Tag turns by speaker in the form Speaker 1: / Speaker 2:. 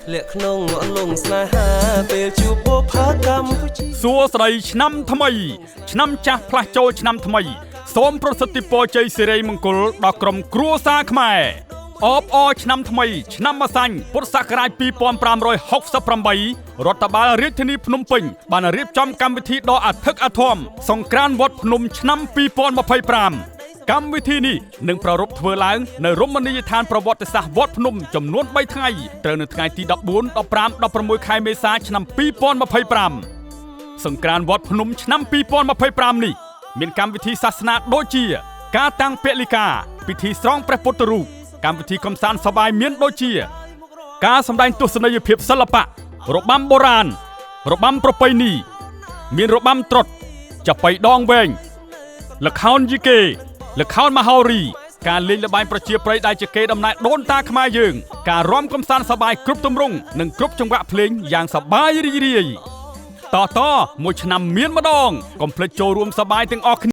Speaker 1: เละขนงลงสนาหาเปลจูโบพากรรม
Speaker 2: สัวสไลชนำทำไมชนำจ้าพลาโจชนำทำไมสมประสิทธิปใจสิริมงคลดอกกรมครัวซาขมายอบอชนำทำไมชนำมาสังพุทธศักราชปีปอนปรามรอย68รัฐบาลราชธานีพนมเปญบานเรียบจำกรรมวิธีดออัดทึกอทอมสงกรานต์วัดพนมชนำปีปอนมาภัยปรามกรรมวิธีนี้หนึ่งประรบเทวล้างในรมณียฐานประวัติศาสตร์วัดพนมจำนวนใบไทยเตอในថ្ងៃទី14 15 16 ខែមេសាឆ្នាំ2025សង្ក្រាន្តវត្តភ្នំឆ្នាំ2025នេះមានកម្មវិធីសាសនាដូចជាការតាំងពលិកាពិធីស្រង់ព្រះពុទ្ធរូបកម្មវិធីកំសាន្តសប្បាយមានដូចជាការសម្ដែងទស្សនីយភាពសិល្បៈរបាំបុរាណរបាំប្រពៃណីមានរបាំត្រុដិចាប៉ីដងវែងល្ខោនយីកេល្ខោនមហោរីការលេងល្បែងប្រជាប្រិយដែលជាកេរដំណែលដូនតាខ្មែរយើងការរាំកំសាន្តសប្បាយគ្រប់ទម្រង់និងគ្រប់ចង្វាក់ភ្លេងយ៉ាងសប្បាយរីករាយតមួយឆ្នាំមានម្ដងកុំភ្លេចចូលរួមសប្បាយទាំងអស់គ្នា